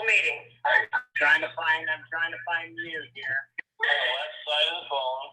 meeting. I'm trying to find mute here. Left side of the phone.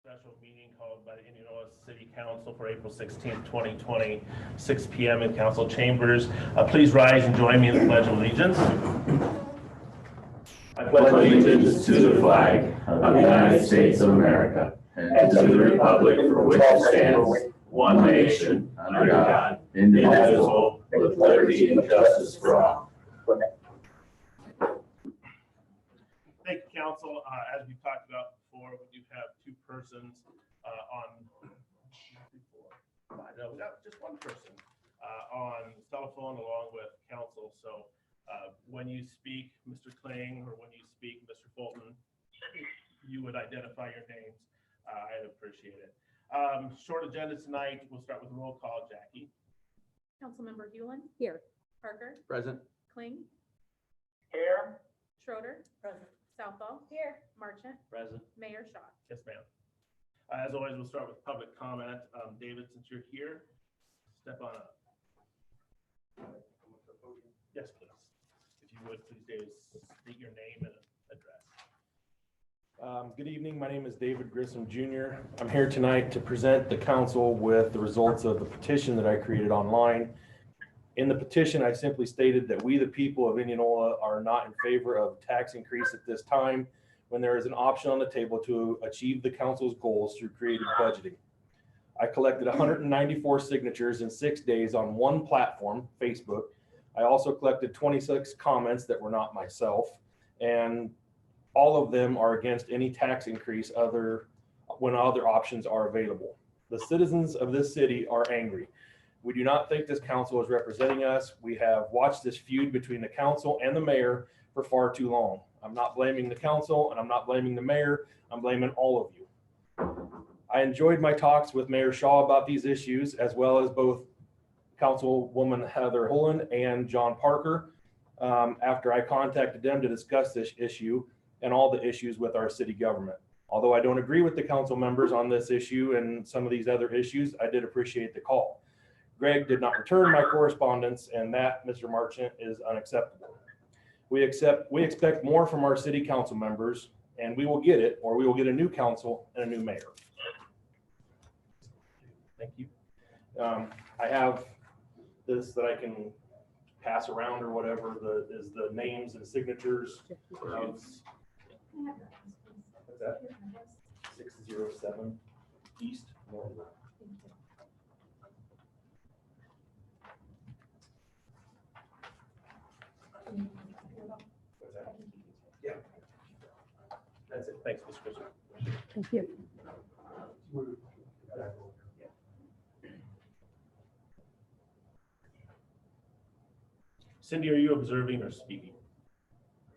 Special meeting called by the Indianola City Council for April 16th, 2020, 6 p.m. in council chambers. Please rise and join me in the Pledge of Allegiance. I pledge allegiance to the flag of the United States of America and to the republic for which it stands, one nation, under God, indivisible, with liberty and justice for all. Thank you, Council. As we talked about before, we do have two persons we got just one person on telephone along with Council. So when you speak, Mr. Kling, or when you speak, Mr. Fulton, you would identify your names. I'd appreciate it. Short agenda tonight. We'll start with a roll call. Jackie. Councilmember Hewlin. Here. Parker. Present. Kling. Here. Schroeder. Present. Southall. Here. Marchant. Present. Mayor Shaw. Yes, ma'am. As always, we'll start with public comment. David, since you're here, step on up. Yes, please. If you would, please, Dave, state your name and address. Good evening. My name is David Grissom Jr. I'm here tonight to present the council with the results of the petition that I created online. In the petition, I simply stated that we, the people of Indianola, are not in favor of tax increase at this time when there is an option on the table to achieve the council's goals through creative budgeting. I collected 194 signatures in 6 days on one platform, Facebook. I also collected 26 comments that were not myself, and all of them are against any tax increase when other options are available. The citizens of this city are angry. We do not think this council is representing us. We have watched this feud between the council and the mayor for far too long. I'm not blaming the council and I'm not blaming the mayor. I'm blaming all of you. I enjoyed my talks with Mayor Shaw about these issues, as well as both Councilwoman Heather Holland and John Parker, after I contacted them to discuss this issue and all the issues with our city government. Although I don't agree with the council members on this issue and some of these other issues, I did appreciate the call. Greg did not return my correspondence, and that, Mr. Marchant, is unacceptable. We expect more from our city council members, and we will get it, or we will get a new council and a new mayor. Thank you. I have this that I can pass around or whatever, is the names and signatures of, what's that? 607 East. What's that? Yeah. That's it. Thanks, Mr. Christian. Thank you. Cindy, are you observing or speaking?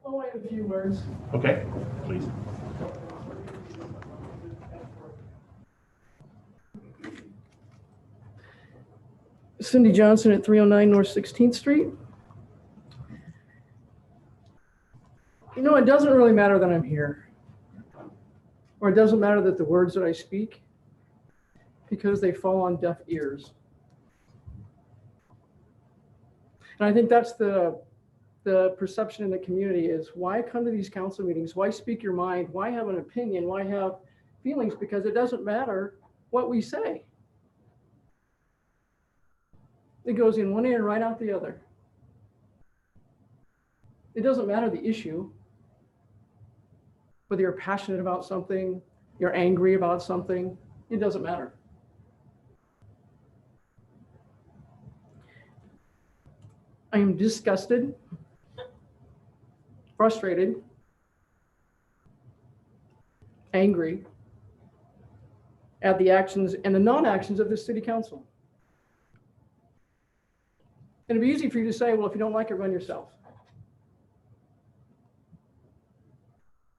Oh, I have a few words. Okay, please. Cindy Johnson at 309 North 16th Street. You know, it doesn't really matter that I'm here, or it doesn't matter that the words that I speak, because they fall on deaf ears. And I think that's the perception in the community is, why come to these council meetings? Why speak your mind? Why have an opinion? Why have feelings? Because it doesn't matter what we say. It goes in one ear and right out the other. It doesn't matter the issue, whether you're passionate about something, you're angry about something, it doesn't matter. I am disgusted, frustrated, angry at the actions and the non-actions of this city council. And it'd be easy for you to say, well, if you don't like it, run yourself.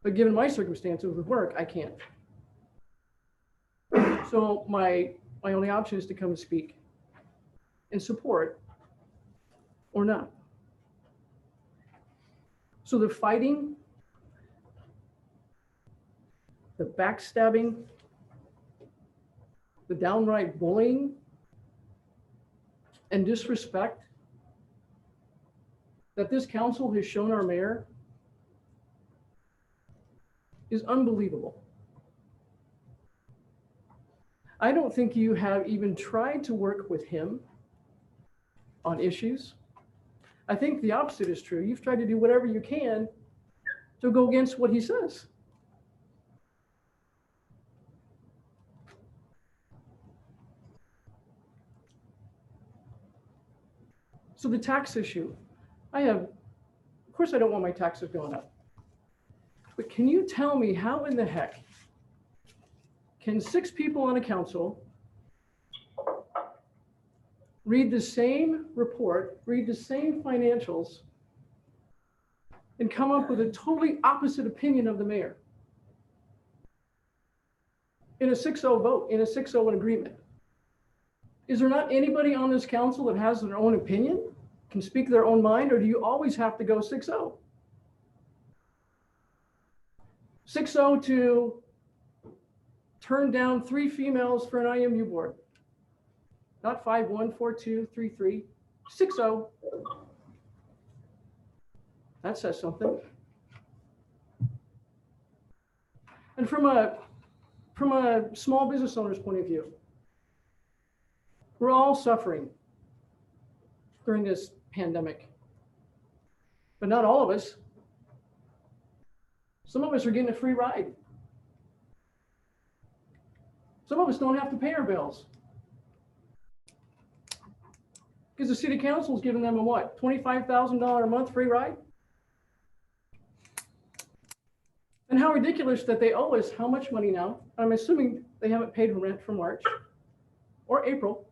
But given my circumstances with work, I can't. So my only option is to come and speak and support or not. So the fighting, the backstabbing, the downright bullying and disrespect that this council has shown our mayor is unbelievable. I don't think you have even tried to work with him on issues. I think the opposite is true. You've tried to do whatever you can to go against what he says. So the tax issue, of course I don't want my taxes going up. But can you tell me how in the heck can 6 people on a council read the same report, read the same financials, and come up with a totally opposite opinion of the mayor in a 6-0 vote, in a 6-0 agreement? Is there not anybody on this council that has their own opinion, can speak their own mind, or do you always have to go 6-0? 6-0 to turn down 3 females for an IMU board. not 51423360. That says something. And from a small business owner's point of view, we're all suffering during this pandemic, but not all of us. Some of us are getting a free ride. Some of us don't have to pay our bills because the city council is giving them a what, $25,000 a month free ride? And how ridiculous that they owe us how much money now? I'm assuming they haven't paid rent for March or April.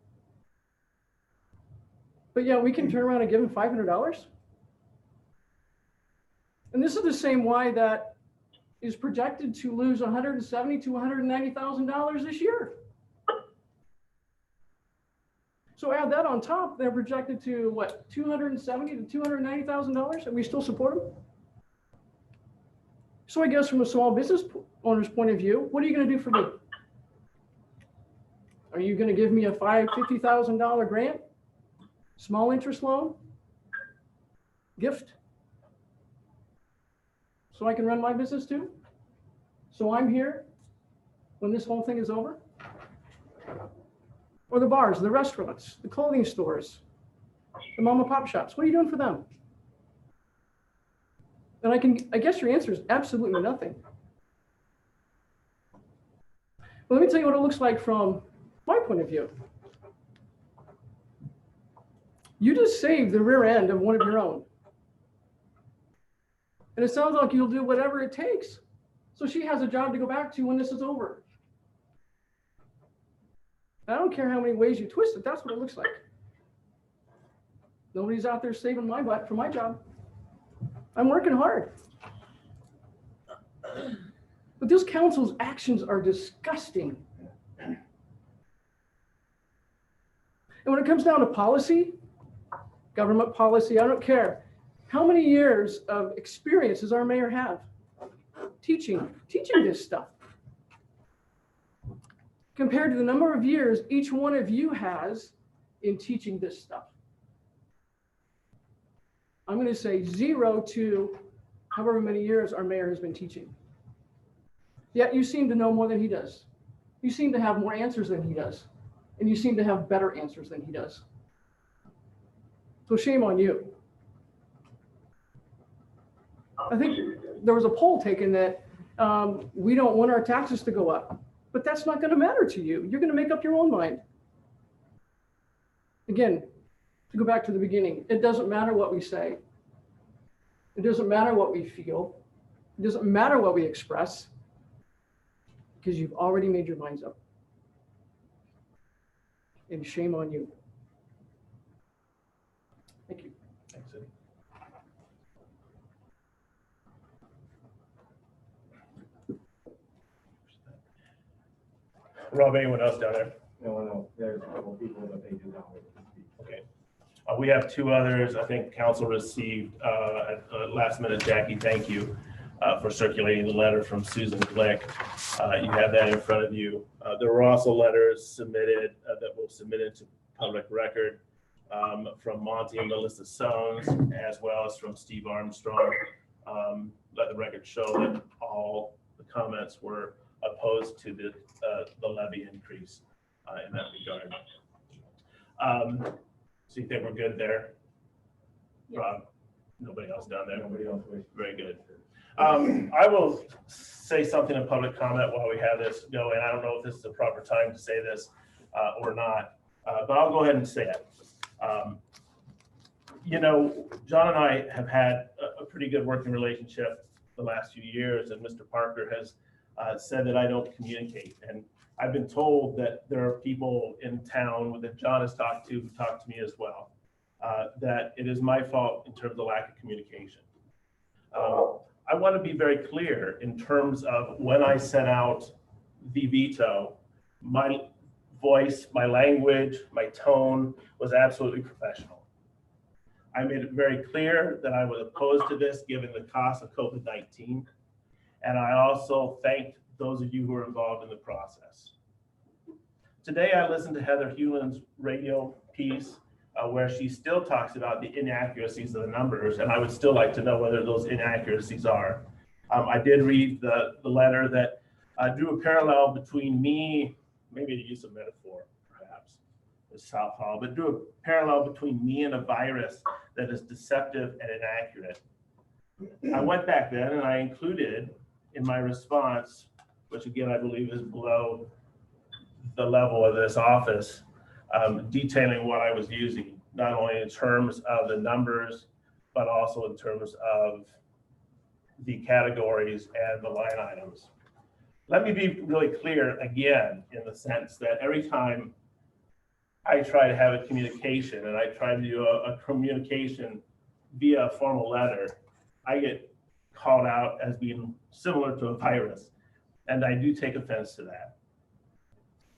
But yeah, we can turn around and give them $500. And this is the same Y that is projected to lose $170,000 to $190,000 this year. So add that on top, they're projected to what, $270,000 to $290,000, and we still support them? So I guess from a small business owner's point of view, what are you going to do for me? Are you going to give me a $50,000 grant? Small interest loan? Gift? So I can run my business too? So I'm here when this whole thing is over? Or the bars, the restaurants, the clothing stores, the mom and pop shops, what are you doing for them? And I guess your answer is absolutely nothing. Well, let me tell you what it looks like from my point of view. You just saved the rear end of one of your own. And it sounds like you'll do whatever it takes. So she has a job to go back to when this is over. I don't care how many ways you twist it, that's what it looks like. Nobody's out there saving my butt for my job. I'm working hard. But this council's actions are disgusting. And when it comes down to policy, government policy, I don't care. How many years of experience does our mayor have teaching this stuff? Compared to the number of years each one of you has in teaching this stuff. I'm going to say 0 to however many years our mayor has been teaching. Yet you seem to know more than he does. You seem to have more answers than he does. And you seem to have better answers than he does. So shame on you. I think there was a poll taken that we don't want our taxes to go up, but that's not going to matter to you. You're going to make up your own mind. Again, to go back to the beginning, it doesn't matter what we say. It doesn't matter what we feel. It doesn't matter what we express, because you've already made your minds up. And shame on you. Thank you. Thanks, Eddie. Rob, anyone else down there? No, there's a couple of people that they do not want to speak. Okay. We have 2 others. I think council received at last minute. Jackie, thank you for circulating the letter from Susan Glick. You have that in front of you. There were also letters submitted that were submitted to public record from Monty and Melissa Sones, as well as from Steve Armstrong. Let the record show that all the comments were opposed to the levy increase in that regard. So you think we're good there? Yes. Rob? Nobody else down there? Nobody else wishes. Very good. I will say something in public comment while we have this going. I don't know if this is the proper time to say this or not, but I'll go ahead and say it. You know, John and I have had a pretty good working relationship the last few years, and Mr. Parker has said that I don't communicate. And I've been told that there are people in town that John has talked to who talked to me as well, that it is my fault in terms of lack of communication. I want to be very clear in terms of when I sent out the veto, my voice, my language, my tone was absolutely professional. I made it very clear that I was opposed to this given the cost of COVID-19. And I also thanked those of you who were involved in the process. Today, I listened to Heather Hewlin's radio piece where she still talks about the inaccuracies of the numbers, and I would still like to know whether those inaccuracies are. I did read the letter that drew a parallel between me, maybe to use a metaphor, perhaps, with South Hall, but drew a parallel between me and a virus that is deceptive and inaccurate. I went back then and I included in my response, which again, I believe is below the level of this office, detailing what I was using, not only in terms of the numbers, but also in terms of the categories and the line items. Let me be really clear again, in the sense that every time I try to have a communication and I try to do a communication via a formal letter, I get called out as being similar to a virus. And I do take offense to that.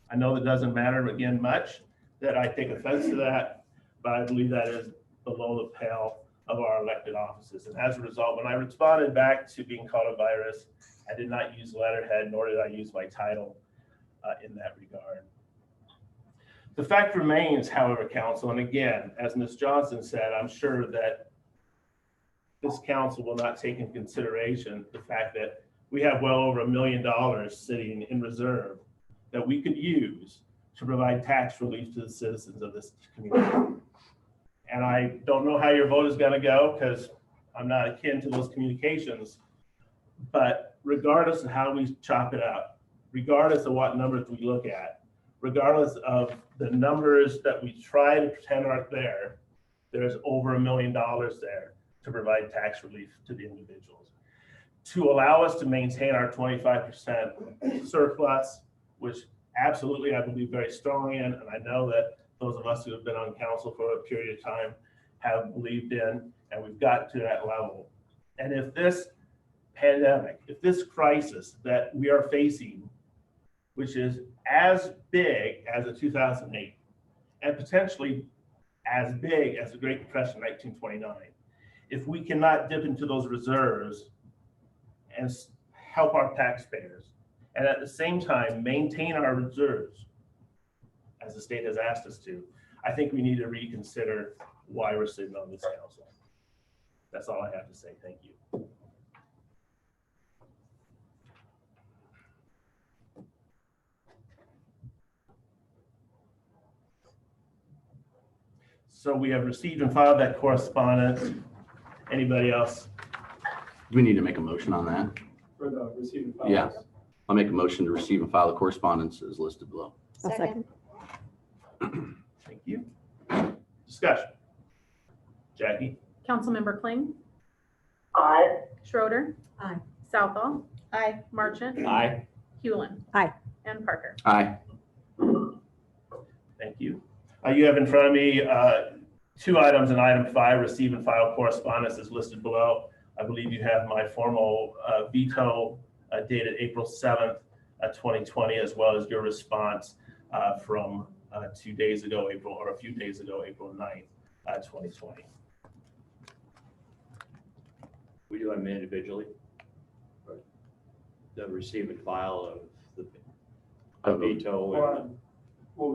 I know that doesn't matter, again, much, that I take offense to that, but I believe that is below the pale of our elected offices. And as a result, when I responded back to being called a virus, I did not use letterhead, nor did I use my title in that regard. The fact remains, however, council, and again, as Ms. Johnson said, I'm sure that this council will not take into consideration the fact that we have well over $1 million sitting in reserve that we could use to provide tax relief to the citizens of this community. And I don't know how your vote is going to go because I'm not akin to those communications, but regardless of how we chop it up, regardless of what numbers we look at, regardless of the numbers that we try to pretend aren't there, there's over $1 million there to provide tax relief to the individuals. To allow us to maintain our 25% surplus, which absolutely I believe very strongly in, and I know that those of us who have been on council for a period of time have believed in, and we've got to that level. And if this pandemic, if this crisis that we are facing, which is as big as the 2008, and potentially as big as the Great Depression 1929, if we cannot dip into those reserves and help our taxpayers, and at the same time maintain our reserves, as the state has asked us to, I think we need to reconsider why we're sitting on this council. That's all I have to say. Thank you. So we have received and filed that correspondence. Anybody else? Do we need to make a motion on that? For the receiving file. Yeah. I'll make a motion to receive and file the correspondence as listed below. Second. Thank you. Discussion. Jackie? Councilmember Kling, Aye. Schroeder. Aye. Southall. Aye. Marchant. Aye. Hewlin. Aye. And Parker. Aye. Thank you. You have in front of me two items in item 5, receive and file correspondence as listed below. I believe you have my formal veto dated April 7th, 2020, as well as your response from 2 days ago, a few days ago, April 9th, 2020. We do them individually. The receive and file of the veto.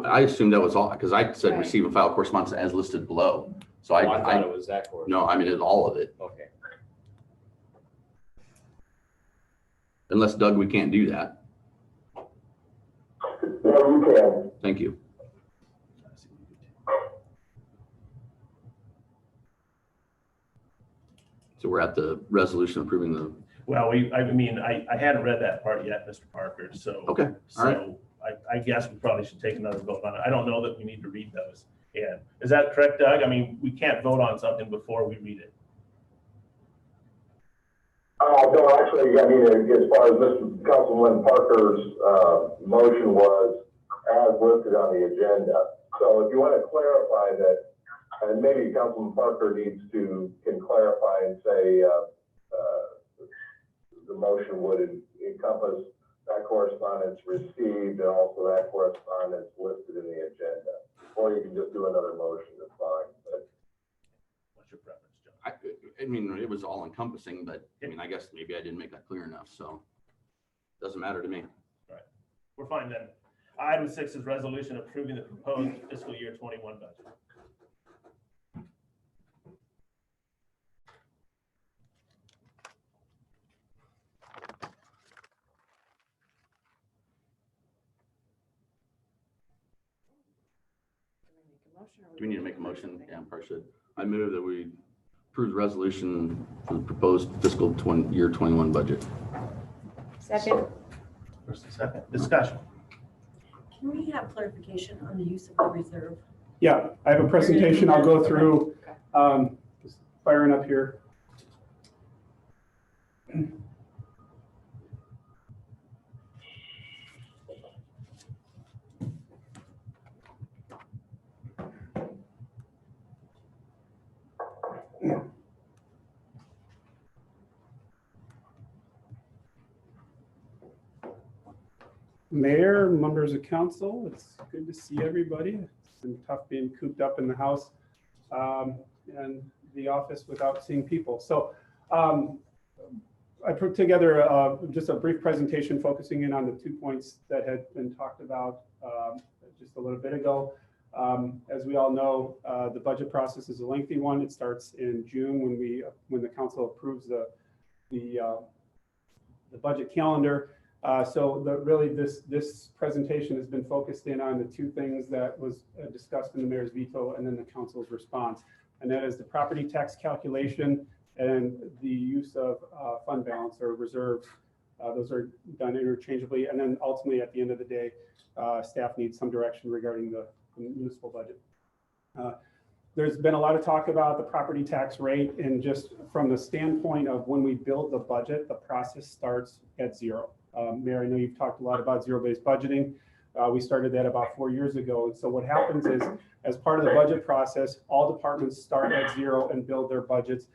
I assumed that was all, because I said receive and file correspondence as listed below. So I thought it was that course. no, I mean, it's all of it. Okay. Unless Doug, we can't do that. Yeah, you can. Thank you. So we're at the resolution approving the, Well, I hadn't read that part yet, Mr. Parker, so. okay, all right. So I guess we probably should take another vote on it. I don't know that we need to read those. Yeah, is that correct, Doug? I mean, we can't vote on something before we read it. No, actually, I mean, as far as Mr. Councilman Parker's motion was as listed on the agenda. So if you want to clarify that, and maybe Councilman Parker can clarify and say the motion would encompass that correspondence received and also that correspondence listed in the agenda. Or you can just do another motion, it's fine. But What's your preference, John? I mean, it was all encompassing, but I mean, I guess maybe I didn't make that clear enough, so doesn't matter to me. We're fine then. Item 6 is resolution approving the proposed fiscal year 21 budget. Do we need to make a motion? Yeah, probably should. I move that we approve the resolution for the proposed fiscal year 21 budget. Second. First and second, discussion. Can we have clarification on the use of the reserve? Yeah, I have a presentation I'll go through, just firing up here. Mayor, members of council, it's good to see everybody. It's been tough being cooped up in the house and the office without seeing people. So I put together just a brief presentation focusing in on the 2 points that had been talked about just a little bit ago. As we all know, the budget process is a lengthy one. It starts in June when the council approves the budget calendar. Really this presentation has been focused in on the 2 things that was discussed in the mayor's veto and then the council's response. And that is the property tax calculation and the use of fund balance or reserves. Those are done interchangeably. And then ultimately at the end of the day, staff needs some direction regarding the municipal budget. There's been a lot of talk about the property tax rate, and just from the standpoint of when we build the budget, the process starts at 0. Mayor, I know you've talked a lot about zero-based budgeting. We started that about 4 years ago. And so what happens is, as part of the budget process, all departments start at 0 and build their budgets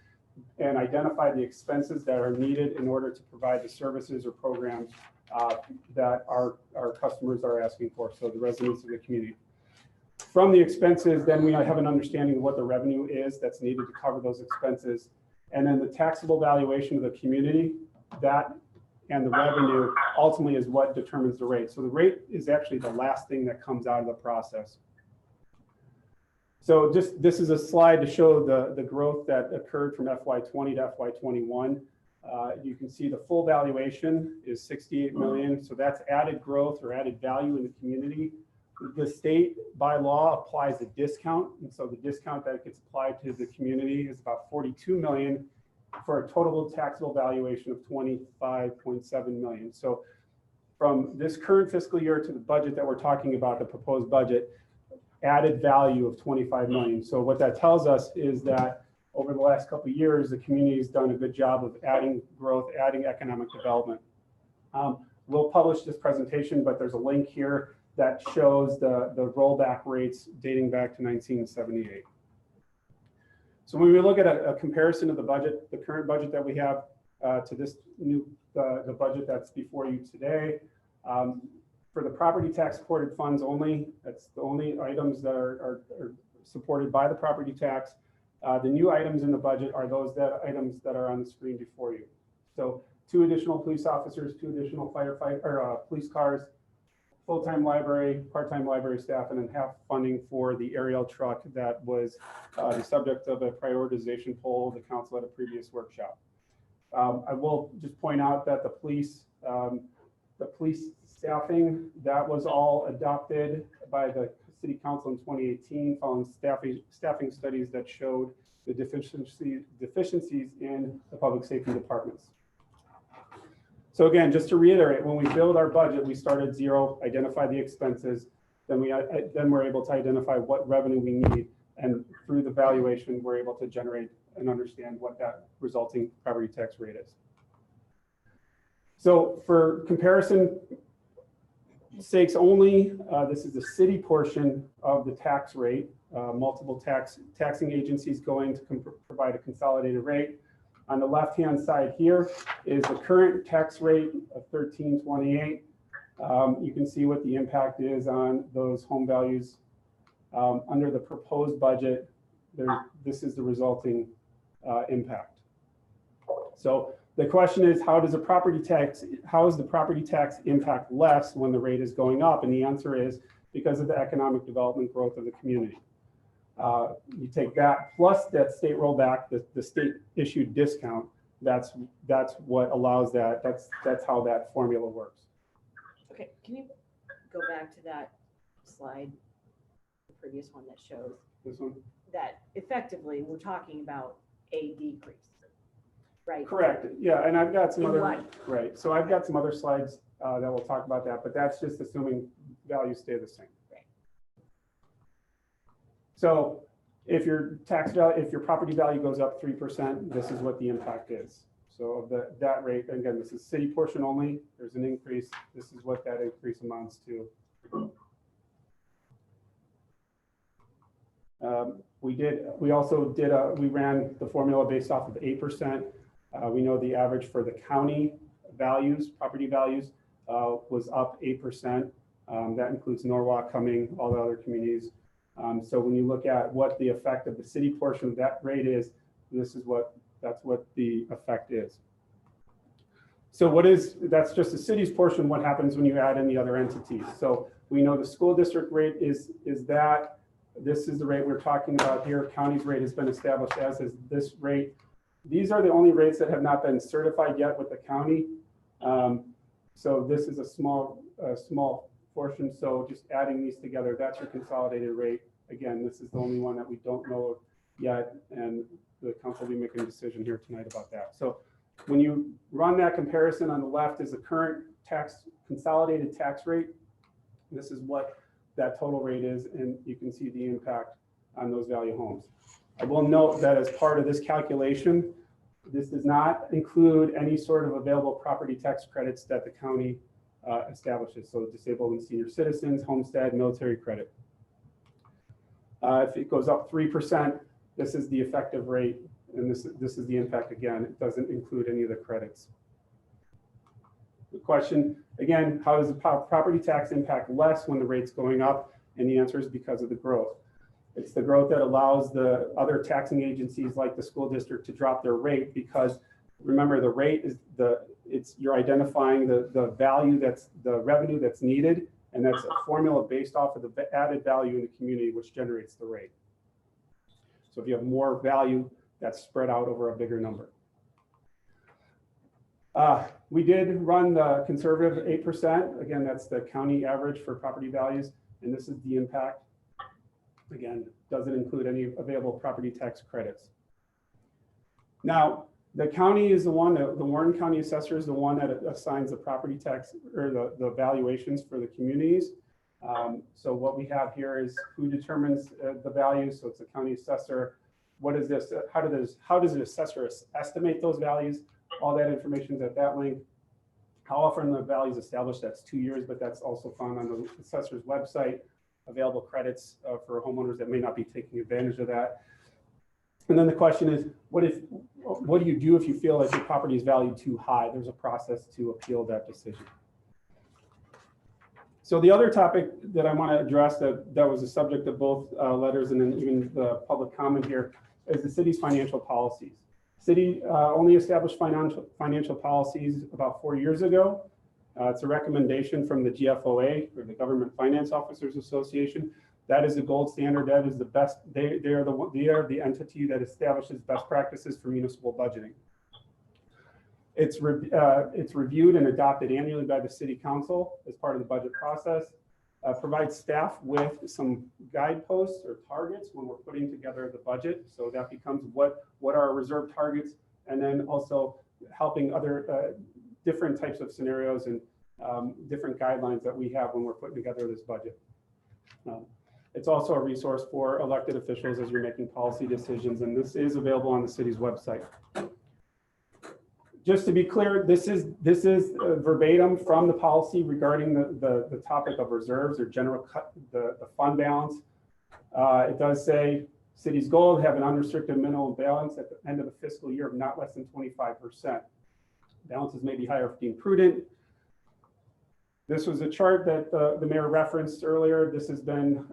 and identify the expenses that are needed in order to provide the services or programs that our customers are asking for, so the residents of the community. From the expenses, then we have an understanding of what the revenue is that's needed to cover those expenses. And then the taxable valuation of the community, that and the revenue ultimately is what determines the rate. So the rate is actually the last thing that comes out of the process. So this is a slide to show the growth that occurred from FY20 to FY21. You can see the full valuation is 68 million. So that's added growth or added value in the community. The state by law applies a discount. And so the discount that gets applied to the community is about 42 million for a total taxable valuation of 25.7 million. So from this current fiscal year to the budget that we're talking about, the proposed budget, added value of 25 million. So what that tells us is that over the last couple of years, the community has done a good job of adding growth, adding economic development. We'll publish this presentation, but there's a link here that shows the rollback rates dating back to 1978. So when we look at a comparison of the budget, the current budget that we have to this new, the budget that's before you today, for the property tax supported funds only, that's the only items that are supported by the property tax. The new items in the budget are those items that are on the screen before you. So 2 additional police officers, 2 additional police cars, full-time library, part-time library staff, and then half funding for the aerial truck that was the subject of a prioritization poll the council at a previous workshop. I will just point out that the police staffing, that was all adopted by the city council in 2018 following staffing studies that showed the deficiencies in the public safety departments. So again, just to reiterate, when we build our budget, we start at 0, identify the expenses, then we're able to identify what revenue we need, and through the valuation, we're able to generate and understand what that resulting property tax rate is. So for comparison sakes only, this is the city portion of the tax rate. Multiple taxing agencies going to provide a consolidated rate. On the left-hand side here is the current tax rate of 1328. You can see what the impact is on those home values. Under the proposed budget, this is the resulting impact. So The question is, how is the property tax impact less when the rate is going up? And the answer is because of the economic development growth of the community. You take that plus that state rollback, the state issued discount, that's what allows that. That's how that formula works. Okay, can you go back to that slide, the previous one that shows This one? that effectively we're talking about a decrease, right? Correct. Yeah, and I've got some In other, what? right. So I've got some other slides that will talk about that, but that's just assuming values stay the same. Right. So if your property value goes up 3%, this is what the impact is. So that rate, and again, this is city portion only. There's an increase. This is what that increase amounts to. We ran the formula based off of 8%. We know the average for the county values, property values, was up 8%. That includes Norwalk, Cumming, all the other communities. So when you look at what the effect of the city portion of that rate is, that's what the effect is. So that's just the city's portion, what happens when you add in the other entities. So we know the school district rate is that. This is the rate we're talking about here. County's rate has been established, as is this rate. These are the only rates that have not been certified yet with the county. So this is a small portion. So just adding these together, that's your consolidated rate. Again, this is the only one that we don't know yet, and the council will be making a decision here tonight about that. So when you run that comparison, on the left is the current consolidated tax rate. This is what that total rate is, and you can see the impact on those value homes. I will note that as part of this calculation, this does not include any sort of available property tax credits that the county establishes. So disabled and senior citizens, homestead, military credit. If it goes up 3%, this is the effective rate, and this is the impact again. It doesn't include any of the credits. The question, again, how does the property tax impact less when the rate's going up? And the answer is because of the growth. It's the growth that allows the other taxing agencies like the school district to drop their rate, because remember, the rate is you're identifying the value, that's the revenue that's needed, and that's a formula based off of the added value in the community, which generates the rate. So if you have more value, that's spread out over a bigger number. We did run the conservative 8%. Again, that's the county average for property values, and this is the impact. Again, doesn't include any available property tax credits. Now, the county is the one, the Warren County assessor is the one that assigns the property tax or the valuations for the communities. So what we have here is who determines the value. So it's the county assessor. What is this? How does an assessor estimate those values? All that information is at that link. How often the value is established, that's 2 years, but that's also found on the assessor's website. Available credits for homeowners that may not be taking advantage of that. And then the question is, what do you do if you feel like your property is valued too high? There's a process to appeal that decision. So the other topic that I want to address that was the subject of both letters and then even the public comment here is the city's financial policies. City only established financial policies about 4 years ago. It's a recommendation from the GFOA, or the Government Finance Officers Association. That is the gold standard. That is the best. They are the entity that establishes best practices for municipal budgeting. It's reviewed and adopted annually by the City Council as part of the budget process. Provides staff with some guideposts or targets when we're putting together the budget. So that becomes what are our reserve targets, and then also helping other different types of scenarios and different guidelines that we have when we're putting together this budget. It's also a resource for elected officials as you're making policy decisions, and this is available on the city's website. Just to be clear, this is verbatim from the policy regarding the topic of reserves or the fund balance. It does say city's goal to have an unrestricted minimum balance at the end of the fiscal year of not less than 25%. Balances may be higher if deemed prudent. This was a chart that the mayor referenced earlier. This has been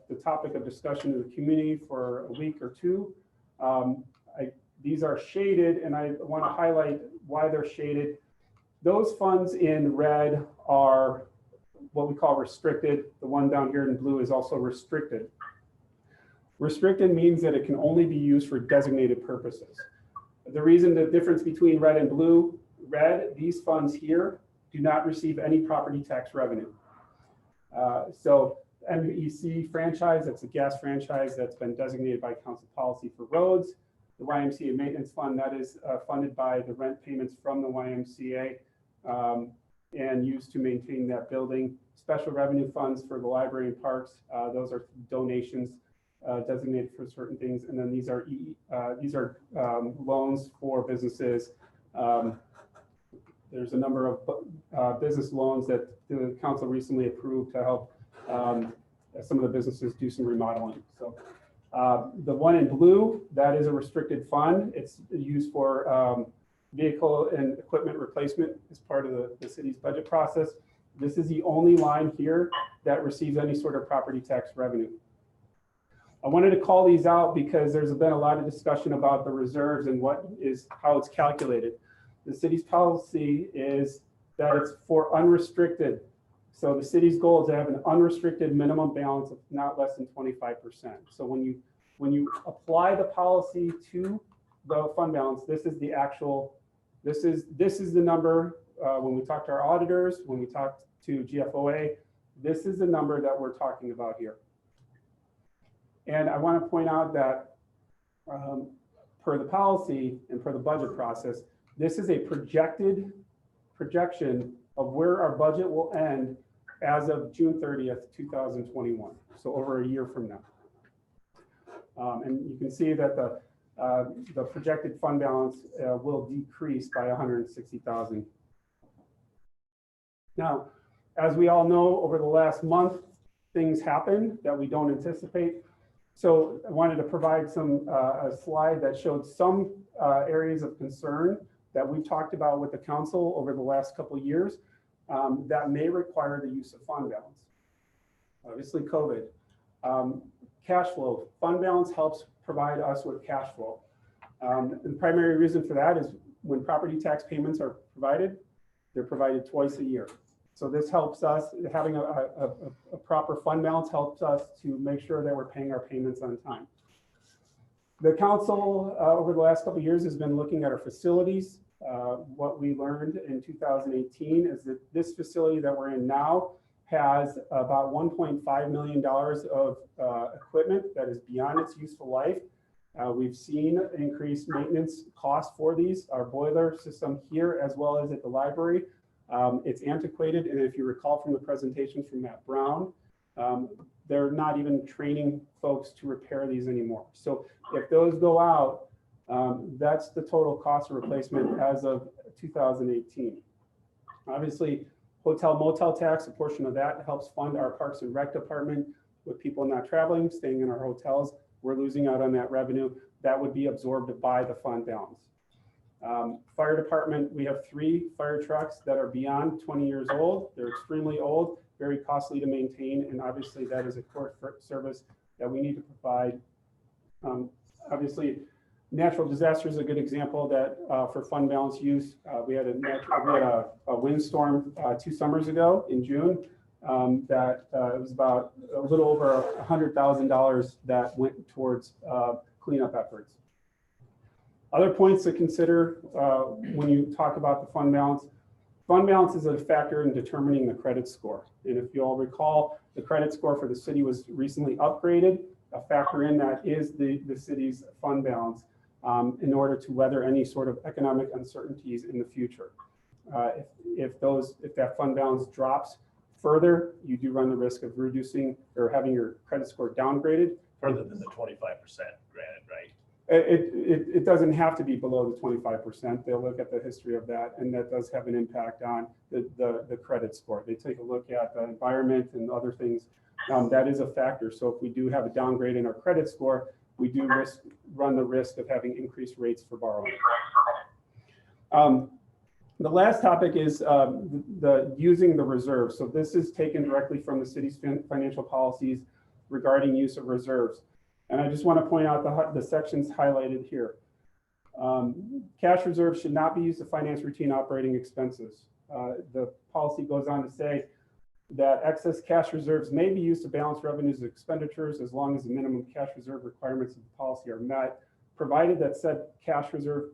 the topic of discussion in the community for a week or two. These are shaded, and I want to highlight why they're shaded. Those funds in red are what we call restricted. The one down here in blue is also restricted. Restricted means that it can only be used for designated purposes. The reason the difference between red and blue, red, these funds here do not receive any property tax revenue. So MEC franchise, that's a gas franchise that's been designated by council policy for roads. The YMCA maintenance fund, that is funded by the rent payments from the YMCA and used to maintain that building. Special revenue funds for the library and parks, those are donations designated for certain things. And then these are loans for businesses. There's a number of business loans that the council recently approved to help some of the businesses do some remodeling. So the one in blue, that is a restricted fund. It's used for vehicle and equipment replacement as part of the city's budget process. This is the only line here that receives any sort of property tax revenue. I wanted to call these out because there's been a lot of discussion about the reserves and how it's calculated. The city's policy is that it's for unrestricted. So the city's goal is to have an unrestricted minimum balance of not less than 25%. So when you apply the policy to the fund balance, this is the actual, this is the number when we talk to our auditors, when we talk to GFOA, this is the number that we're talking about here. And I want to point out that per the policy and per the budget process, this is a projection of where our budget will end as of June 30th, 2021. So over a year from now. And you can see that the projected fund balance will decrease by 160,000. Now, as we all know, over the last month, things happen that we don't anticipate. So I wanted to provide a slide that showed some areas of concern that we've talked about with the council over the last couple of years that may require the use of fund balance. Obviously, COVID. Cash flow. Fund balance helps provide us with cash flow. And the primary reason for that is when property tax payments are provided, they're provided twice a year. So this helps us, having a proper fund balance helps us to make sure that we're paying our payments on time. The council over the last couple of years has been looking at our facilities. What we learned in 2018 is that this facility that we're in now has about $1.5 million of equipment that is beyond its useful life. We've seen increased maintenance costs for these, our boiler system here, as well as at the library. It's antiquated, and if you recall from the presentation from Matt Brown, they're not even training folks to repair these anymore. So if those go out, that's the total cost of replacement as of 2018. Obviously, hotel motel tax, a portion of that helps fund our Parks and Rec department with people not traveling, staying in our hotels. We're losing out on that revenue. That would be absorbed by the fund balance. Fire department, we have 3 fire trucks that are beyond 20 years old. They're extremely old, very costly to maintain, and obviously that is a core service that we need to provide. Obviously, natural disaster is a good example that for fund balance use. We had a windstorm 2 summers ago in June that it was about a little over $100,000 that went towards cleanup efforts. Other points to consider when you talk about the fund balance is a factor in determining the credit score. And if you all recall, the credit score for the city was recently upgraded. A factor in that is the city's fund balance in order to weather any sort of economic uncertainties in the future. If that fund balance drops further, you do run the risk of reducing or having your credit score downgraded. Further than the 25%, granted, right? It doesn't have to be below the 25%. They'll look at the history of that, and that does have an impact on the credit score. They take a look at the environment and other things. That is a factor. So if we do have a downgrade in our credit score, we do run the risk of having increased rates for borrowing. The last topic is using the reserves. So this is taken directly from the city's financial policies regarding use of reserves. And I just want to point out the sections highlighted here. Cash reserves should not be used to finance routine operating expenses. The policy goes on to say that excess cash reserves may be used to balance revenues and expenditures as long as the minimum cash reserve requirements of the policy are met, provided that said cash reserves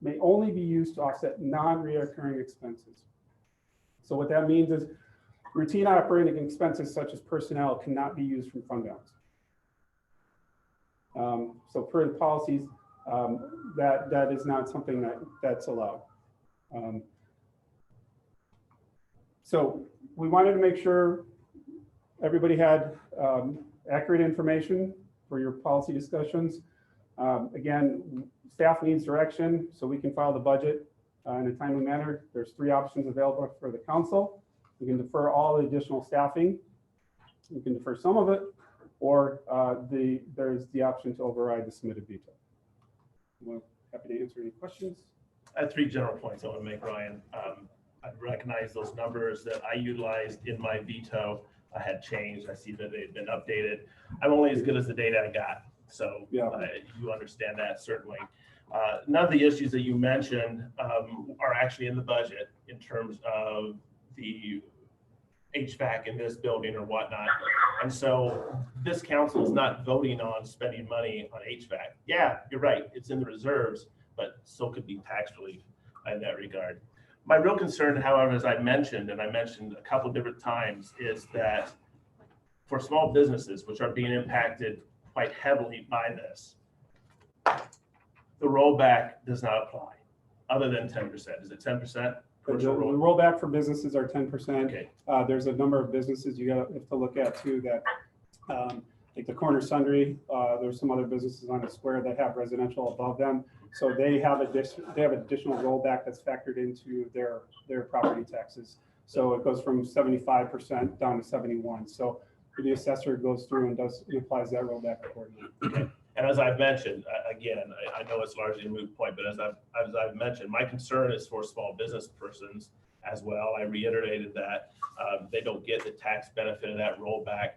may only be used to offset non-reoccurring expenses. So what that means is routine operating expenses such as personnel cannot be used from fund balance. So per the policies, that is not something that's allowed. So we wanted to make sure everybody had accurate information for your policy discussions. Again, staff needs direction so we can file the budget in a timely manner. There's 3 options available for the council. We can defer all the additional staffing. You can defer some of it, or there's the option to override the submitted veto. Well, happy to answer any questions. I have 3 general points I want to make, Ryan. I recognize those numbers that I utilized in my veto. I had changed. I see that they've been updated. I'm only as good as the data I got. So Yeah. You understand that certainly. None of the issues that you mentioned are actually in the budget in terms of the HVAC in this building or whatnot. And so this council is not voting on spending money on HVAC. Yeah, you're right. It's in the reserves, but so could be tax relief in that regard. My real concern, however, as I mentioned, and I mentioned a couple different times, is that for small businesses, which are being impacted quite heavily by this, the rollback does not apply, other than 10%. Is it 10%? The rollback for businesses are 10%. Okay. There's a number of businesses you have to look at too that, like the Corner Sundry, there's some other businesses on the square that have residential above them. So they have additional rollback that's factored into their property taxes. So it goes from 75% down to 71%. So the assessor goes through and applies that rollback accordingly. Okay. And as I've mentioned, again, I know it's largely a moot point, but as I've mentioned, my concern is for small business persons as well. I reiterated that they don't get the tax benefit of that rollback.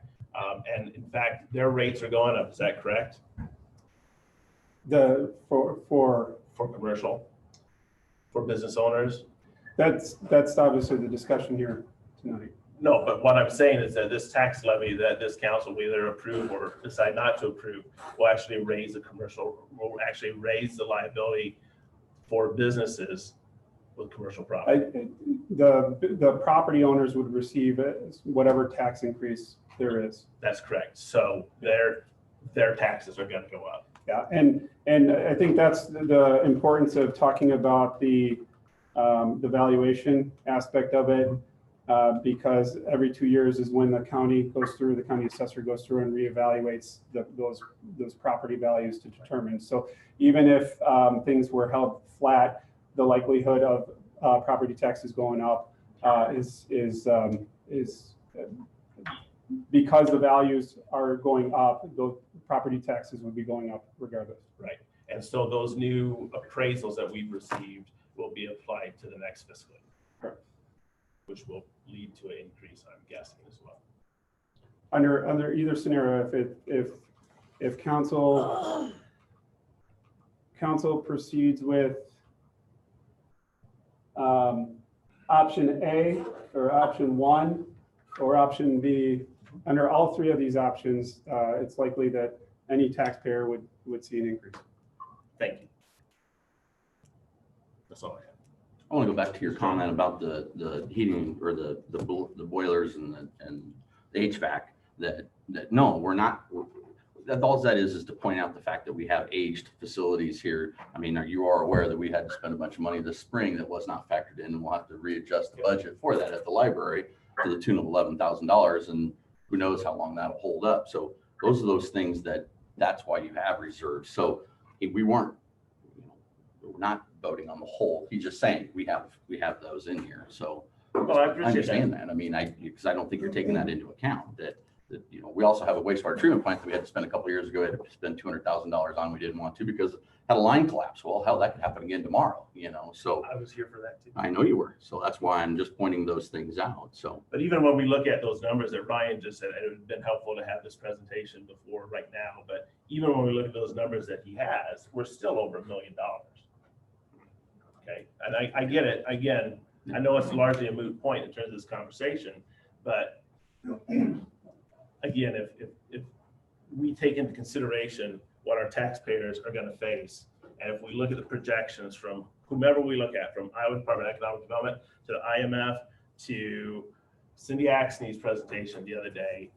And in fact, their rates are going up. Is that correct? For commercial, for business owners? That's obviously the discussion here tonight. No, but what I'm saying is that this tax levy that this council will either approve or decide not to approve will actually raise will actually raise the liability for businesses with commercial property. The property owners would receive whatever tax increase there is. That's correct. So their taxes are going to go up. Yeah, and I think that's the importance of talking about the valuation aspect of it. Because every 2 years is when the county assessor goes through and reevaluates those property values to determine. So even if things were held flat, the likelihood of property taxes going up is because the values are going up, those property taxes would be going up regardless. Right. And so those new appraisals that we've received will be applied to the next fiscal year. Correct. Which will lead to an increase, I'm guessing, as well. Under either scenario, if council proceeds with option A or option 1 or option B, under all 3 of these options, it's likely that any taxpayer would see an increase. Thank you. That's all I have. I want to go back to your comment about the heating or the boilers and the HVAC. That no, we're not. That all that is to point out the fact that we have aged facilities here. I mean, you are aware that we had to spend a bunch of money this spring that was not factored in, and we'll have to readjust the budget for that at the library to the tune of $11,000, and who knows how long that'll hold up. So those are those things that's why you have reserves. So if we weren't, we're not voting on the whole. He's just saying we have those in here. So well, I understand that. I mean, because I don't think you're taking that into account. That we also have a wastewater treatment plant that we had to spend a couple of years ago. We had to spend $200,000 on. We didn't want to because it had a line collapse. Well, hell, that could happen again tomorrow, so I was here for that too. I know you were. So that's why I'm just pointing those things out. So, But even when we look at those numbers that Ryan just said, it would have been helpful to have this presentation before right now, but even when we look at those numbers that he has, we're still over $1 million. Okay, and I get it. Again, I know it's largely a moot point in terms of this conversation, but again, if we take into consideration what our taxpayers are going to face, and if we look at the projections from whomever we look at, from Iowa Department of Economic Development to the IMF to Cindy Axney's presentation the other day,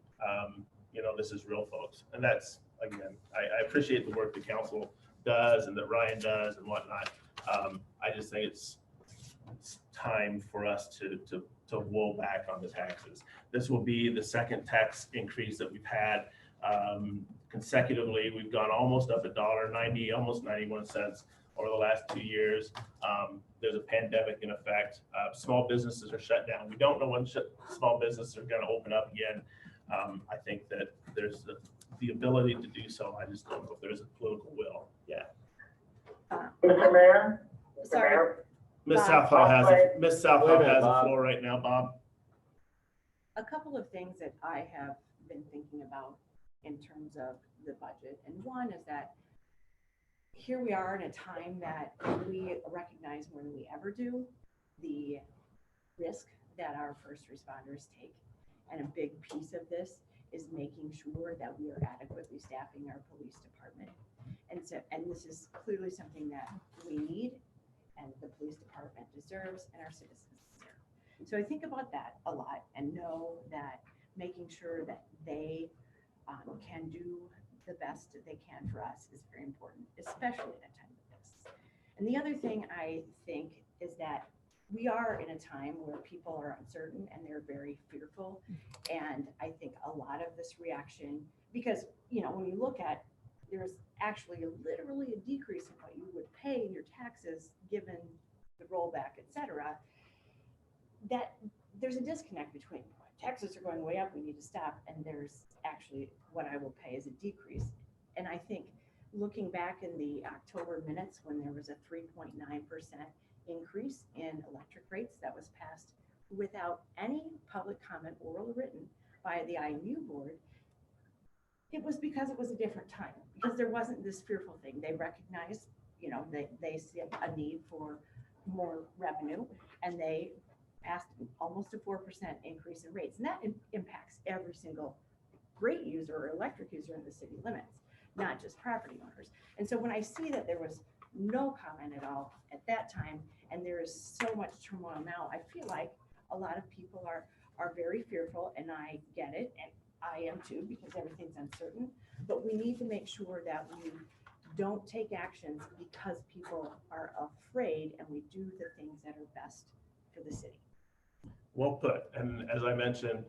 this is real, folks. And that's, again, I appreciate the work the council does and that Ryan does and whatnot. I just think it's time for us to roll back on the taxes. This will be the second tax increase that we've had consecutively. We've gone almost up $1.90, almost 91 cents over the last 2 years. There's a pandemic in effect. Small businesses are shut down. We don't know when small businesses are going to open up again. I think that there's the ability to do so. I just don't know if there's a political will. Yeah. Mr. Mayor? Sorry. Ms. Bob. Southall has it. Ms. Southall Wait a minute, has the Bob. floor right now, Bob. A couple of things that I have been thinking about in terms of the budget. And one is that here we are in a time that we recognize more than we ever do the risk that our first responders take. And a big piece of this is making sure that we are adequately staffing our police department. And this is clearly something that we need and the police department deserves and our citizens deserve. So I think about that a lot and know that making sure that they can do the best that they can for us is very important, especially at a time like this. And the other thing I think is that we are in a time where people are uncertain and they're very fearful. And I think a lot of this reaction, because, when you look at, there's actually literally a decrease in what you would pay in your taxes, given the rollback, et cetera, that there's a disconnect between taxes are going way up, we need to stop, and there's actually what I will pay is a decrease. And I think looking back in the October minutes when there was a 3.9% increase in electric rates that was passed without any public comment, oral or written, by the IMU board, it was because it was a different time, because there wasn't this fearful thing. They recognized, they see a need for more revenue, and they passed almost a 4% increase in rates. And that impacts every single rate user or electric user in the city limits, not just property owners. And so when I see that there was no comment at all at that time, and there is so much turmoil now, I feel like a lot of people are very fearful, and I get it, and I am too, because everything's uncertain. But we need to make sure that we don't take actions because people are afraid, and we do the things that are best for the city. Well put. And as I mentioned,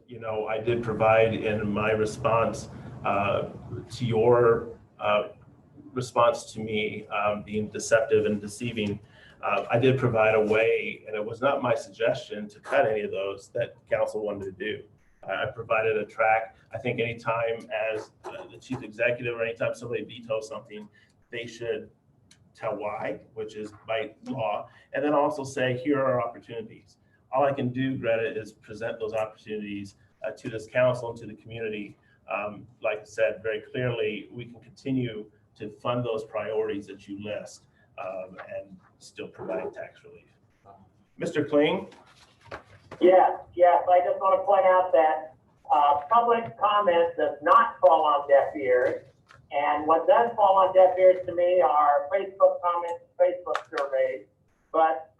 I did provide in my response to your response to me being deceptive and deceiving. I did provide a way, and it was not my suggestion to cut any of those that council wanted to do. I provided a track. I think anytime as the chief executive or anytime somebody vetoes something, they should tell why, which is by law, and then also say, here are our opportunities. All I can do, Greta, is present those opportunities to this council and to the community. Like I said, very clearly, we can continue to fund those priorities that you list and still provide tax relief. Mr. Kling? Yes, I just want to point out that public comment does not fall on deaf ears. And what does fall on deaf ears to me are Facebook comments, Facebook surveys. But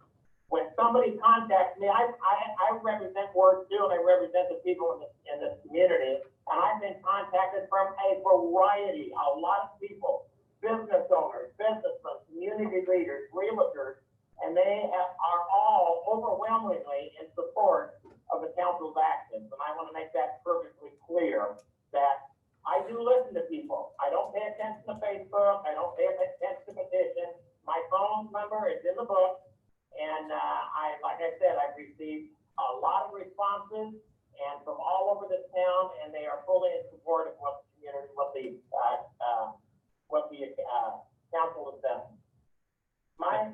when somebody contacts me, I represent Ward 2 and I represent the people in this community. And I've been contacted from a variety, a lot of people, business owners, businessmen, community leaders, realtors, and they are all overwhelmingly in support of the council's actions. And I want to make that perfectly clear that I do listen to people. I don't pay attention to Facebook. I don't pay attention to petitions. My phone number is in the book. And like I said, I've received a lot of responses and from all over this town, and they are fully in support of what the community, what the council has done. I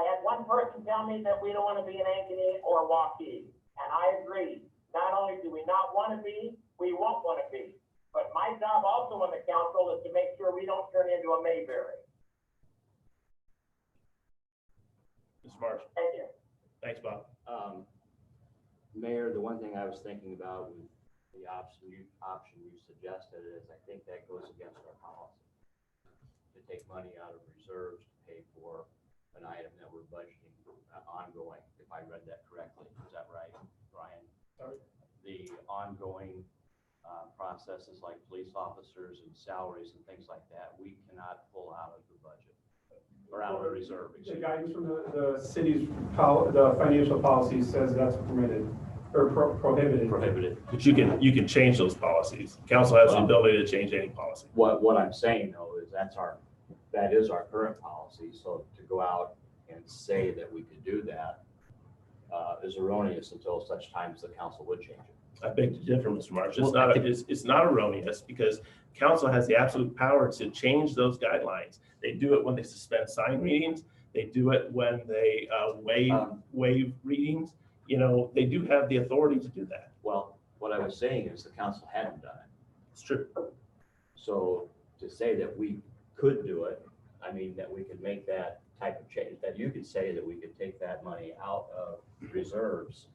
had one person tell me that we don't want to be in Ankeny or Waukee, and I agree. Not only do we not want to be, we won't want to be. But my job also on the council is to make sure we don't turn into a Mayberry. Mr. Marsh. Thank you. Thanks, Bob. Mayor, the one thing I was thinking about with the option you suggested is I think that goes against our policy. To take money out of reserves to pay for an item that we're budgeting ongoing, if I read that correctly. Is that right, Brian? Sorry. The ongoing processes like police officers and salaries and things like that, we cannot pull out of the budget or out of the reserve. The guidance from the city's, the financial policy says that's permitted or prohibited. Prohibited. But you can change those policies. Council has the ability to change any policy. What I'm saying though is that is our current policy. So to go out and say that we could do that is erroneous until such time as the council would change it. I beg to differ, Mr. Marsh. Well, It's not erroneous because council has the absolute power to change those guidelines. They do it when they suspend sign readings. They do it when they waive readings. You know, they do have the authority to do that. Well, what I was saying is the council hadn't done it. It's true. So to say that we could do it, I mean, that we could make that type of change, that you could say that we could take that money out of reserves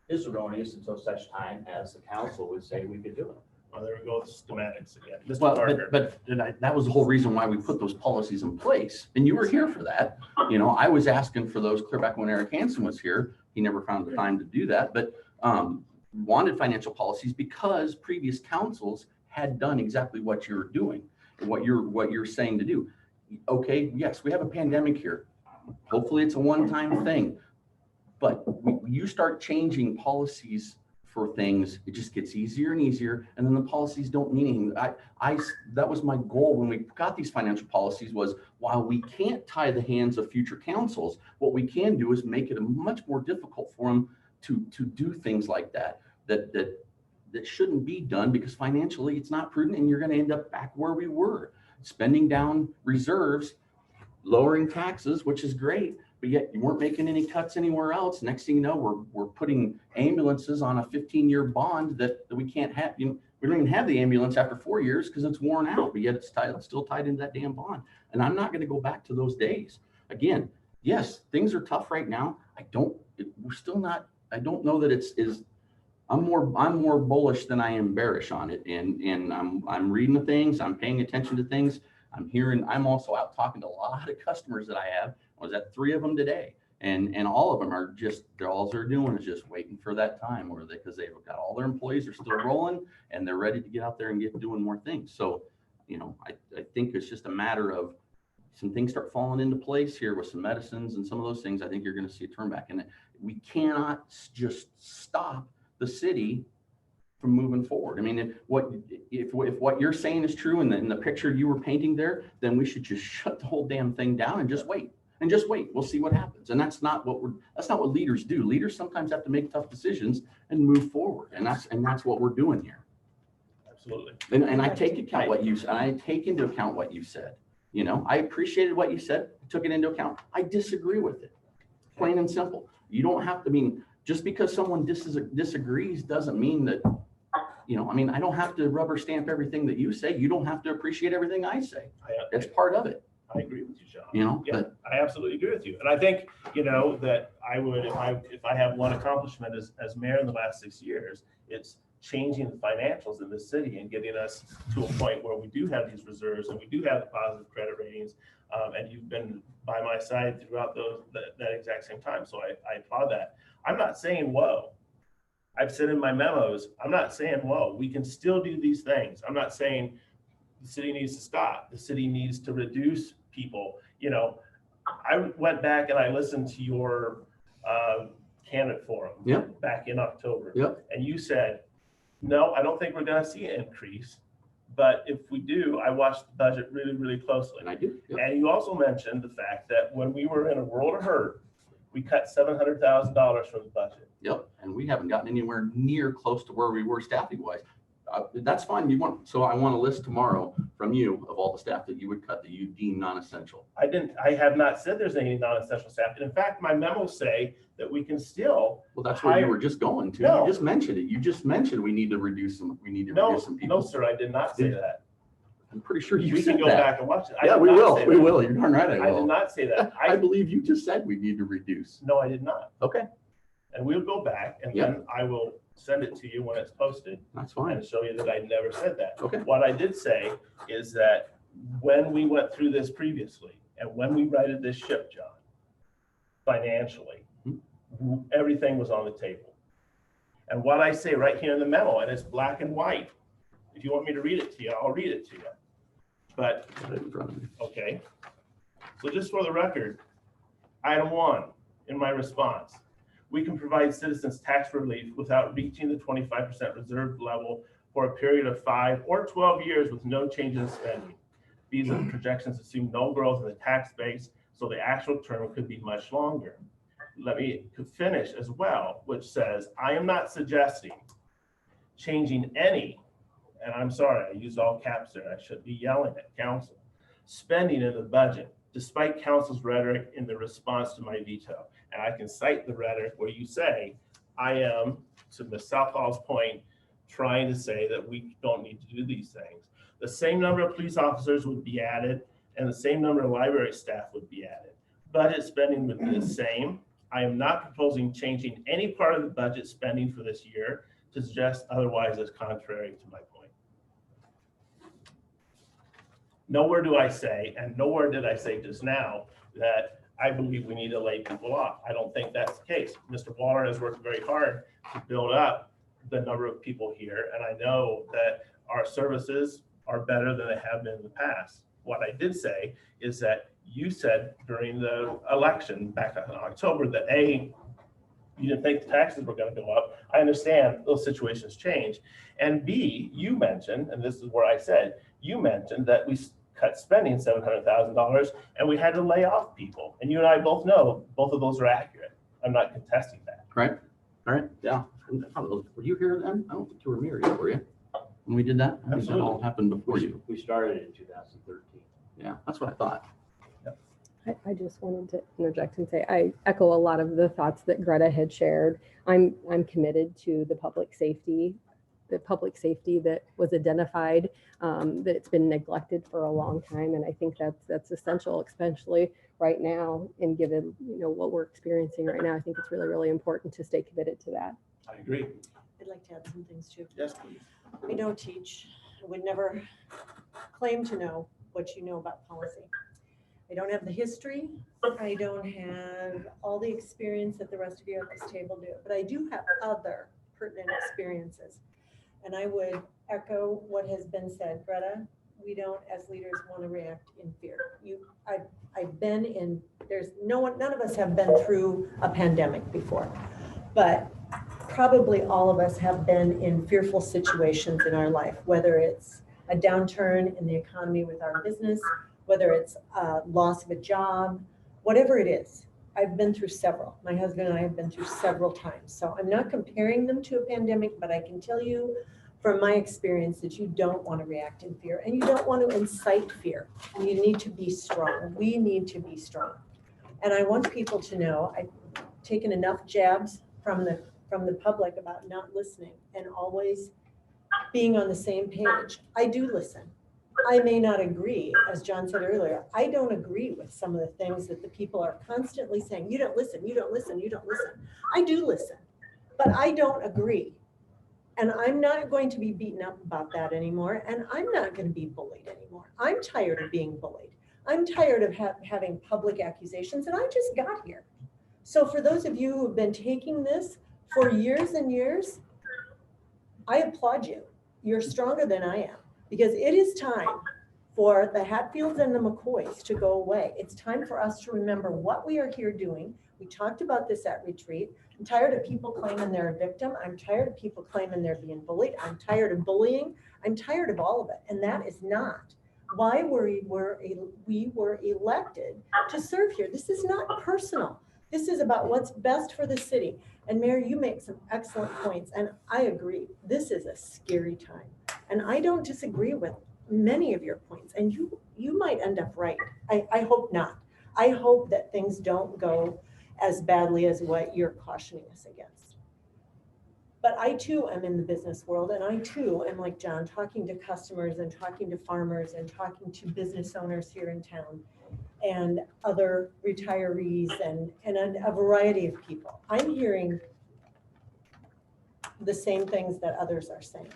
is erroneous until such time as the council would say we could do it. Well, there we go with schematics again. Mr. Well, Parker. but that was the whole reason why we put those policies in place. And you were here for that. You know, I was asking for those clear back when Eric Hansen was here. He never found the time to do that, but wanted financial policies because previous councils had done exactly what you're doing, what you're saying to do. Okay, yes, we have a pandemic here. Hopefully it's a one-time thing, but you start changing policies for things, it just gets easier and easier, and then the policies don't mean anything. That was my goal when we got these financial policies was, while we can't tie the hands of future councils, what we can do is make it much more difficult for them to do things like that shouldn't be done because financially it's not prudent, and you're going to end up back where we were, spending down reserves, lowering taxes, which is great, but yet you weren't making any cuts anywhere else. Next thing you know, we're putting ambulances on a 15-year bond that we can't have. We don't even have the ambulance after 4 years because it's worn out, but yet it's still tied into that damn bond. And I'm not going to go back to those days. Again, yes, things are tough right now. I don't know that I'm more bullish than I am bearish on it. And I'm reading the things, I'm paying attention to things. I'm also out talking to a lot of customers that I have. I was at 3 of them today, and all of them are all they're doing is just waiting for that time because they've got all their employees are still rolling and they're ready to get out there and get doing more things. So, you know, I think it's just a matter of some things start falling into place here with some medicines and some of those things. I think you're going to see a turn back, and we cannot just stop the city from moving forward. I mean, if what you're saying is true and the picture you were painting there, then we should just shut the whole damn thing down and just wait. We'll see what happens. And that's not what leaders do. Leaders sometimes have to make tough decisions and move forward. And that's what we're doing here. Absolutely. And I take into account what you said. You know, I appreciated what you said, took it into account. I disagree with it. Plain and simple. You don't have to, just because someone disagrees doesn't mean that, you know, I don't have to rubber stamp everything that you say. You don't have to appreciate everything I say. That's part of it. I agree with you, John. You know, yeah, I absolutely agree with you. And I think, you know, that I would, if I have one accomplishment as mayor in the last 6 years, it's changing the financials in the city and getting us to a point where we do have these reserves and we do have the positive credit ratings. And you've been by my side throughout that exact same time. So I applaud that. I'm not saying, whoa. I've said in my memos, I'm not saying, whoa, we can still do these things. I'm not saying the city needs to stop. The city needs to reduce people. You know, I went back and I listened to your candidate forum back in October. Yep. And you said, no, I don't think we're going to see an increase. But if we do, I watched the budget really, really closely. And I do. Yep. And you also mentioned the fact that when we were in a world of hurt, we cut $700,000 from the budget. Yep. And we haven't gotten anywhere near close to where we were staffing wise. That's fine. So I want a list tomorrow from you of all the staff that you would cut that you deem non-essential. I have not said there's any non-essential staff. And in fact, my memos say that we can still. Well, that's where you hire- were just going to. No. You just mentioned it. You just mentioned we need to reduce some people. No, sir, I did not say that. I'm pretty sure you We said can go that. back and watch it. I Yeah, did we not will. say We that. will. You're darn right. I did will. not say that. I believe you just said we need to reduce. No, I did not. Okay, And we'll go back and Yeah. then I will send it to you when it's posted that's fine. and show you that I never said that. Okay. What I did say is that when we went through this previously and when we righted this ship, John, financially, everything was on the table. And what I say right here in the memo, and it's black and white. If you want me to read it to you, I'll read it to you. But, Got it in front of me. okay. So just for the record, item 1 in my response, we can provide citizens tax relief without reaching the 25% reserve level for a period of 5 or 12 years with no change in spending. These are the projections assume no growth in the tax base, so the actual term could be much longer. Let me finish as well, which says, I am not suggesting changing any, and I'm sorry, I used all caps there, I should be yelling at council, spending in the budget, despite council's rhetoric in the response to my veto. And I can cite the rhetoric where you say, I am, to Ms. Southall's point, trying to say that we don't need to do these things. The same number of police officers would be added and the same number of library staff would be added. Budget spending would be the same. I am not proposing changing any part of the budget spending for this year to suggest otherwise is contrary to my point. Nowhere do I say, and nowhere did I say just now, that I believe we need to lay people off. I don't think that's the case. Mr. Waller has worked very hard to build up the number of people here, and I know that our services are better than they have been in the past. What I did say is that you said during the election back in October that A, you didn't think the taxes were going to go up. I understand those situations change. And B, you mentioned, and this is where I said, you mentioned that we cut spending $700,000 and we had to lay off people. And you and I both know both of those are accurate. I'm not contesting that. Right. All right. Yeah. Were you here then? I don't think you were here yet, were you? When we did that? I think that all happened before you. We started in 2013. Yeah, that's what I thought. I just wanted to interject and say, I echo a lot of the thoughts that Greta had shared. I'm committed to the public safety that was identified, that it's been neglected for a long time. And I think that's essential, especially right now, and given, what we're experiencing right now, I think it's really, really important to stay committed to that. I agree. I'd like to add some things too. Yes, please. I don't teach. I would never claim to know what you know about policy. I don't have the history. I don't have all the experience that the rest of you at this table do, but I do have other pertinent experiences. And I would echo what has been said. Greta, we don't, as leaders, want to react in fear. I've been in, none of us have been through a pandemic before, but probably all of us have been in fearful situations in our life, whether it's a downturn in the economy with our business, whether it's a loss of a job, whatever it is. I've been through several. My husband and I have been through several times. So I'm not comparing them to a pandemic, but I can tell you from my experience that you don't want to react in fear and you don't want to incite fear. You need to be strong. We need to be strong. And I want people to know I've taken enough jabs from the public about not listening and always being on the same page. I do listen. I may not agree, as John said earlier, I don't agree with some of the things that the people are constantly saying. You don't listen, you don't listen, you don't listen. I do listen, but I don't agree. And I'm not going to be beaten up about that anymore. And I'm not going to be bullied anymore. I'm tired of being bullied. I'm tired of having public accusations, and I just got here. So for those of you who have been taking this for years and years, I applaud you. You're stronger than I am. Because it is time for the Hatfields and the McCoys to go away. It's time for us to remember what we are here doing. We talked about this at retreat. I'm tired of people claiming they're a victim. I'm tired of people claiming they're being bullied. I'm tired of bullying. I'm tired of all of it. And that is not why we were elected to serve here. This is not personal. This is about what's best for the city. And Mayor, you make some excellent points. And I agree. This is a scary time. And I don't disagree with many of your points, and you might end up right. I hope not. I hope that things don't go as badly as what you're cautioning us against. But I too am in the business world, and I too am like John, talking to customers and talking to farmers and talking to business owners here in town and other retirees and a variety of people. I'm hearing the same things that others are saying.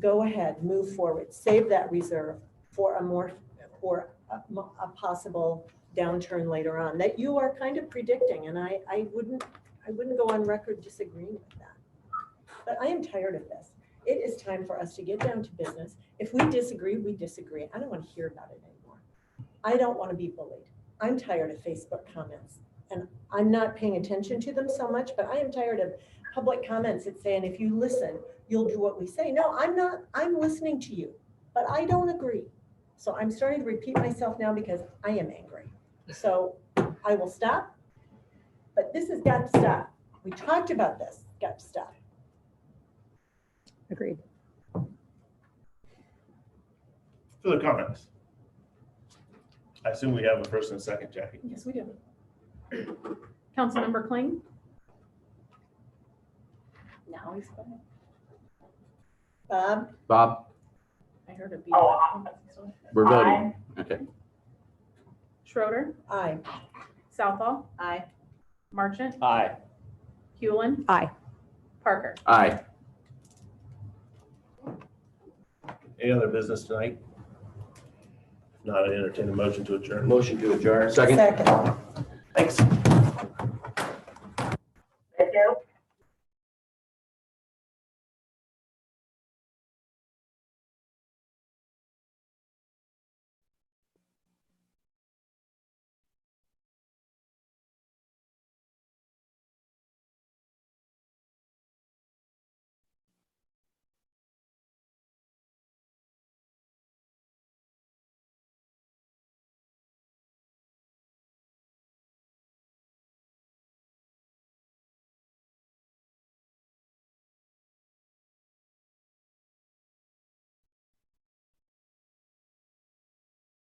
Go ahead, move forward, save that reserve for a possible downturn later on that you are kind of predicting, and I wouldn't go on record disagreeing with that. But I am tired of this. It is time for us to get down to business. If we disagree, we disagree. I don't want to hear about it anymore. I don't want to be bullied. I'm tired of Facebook comments, and I'm not paying attention to them so much, but I am tired of public comments that saying, if you listen, you'll do what we say. No, I'm not. I'm listening to you, but I don't agree. So I'm starting to repeat myself now because I am angry. So I will stop, but this has got to stop. We talked about this, got to stop. Agreed. Further comments? I assume we have a first and a second, Jackie. Yes, we do. Councilmember Kling? Now he's quiet. Bob, I heard a beep. Oh, we're voting. Okay. Schroeder, Aye. Southall, Aye. Marchant, Aye. Hewlin, Aye. Parker. Aye. Any other business tonight? If not, I entertain a motion to adjourn. Motion to adjourn. Second. Second. Thanks.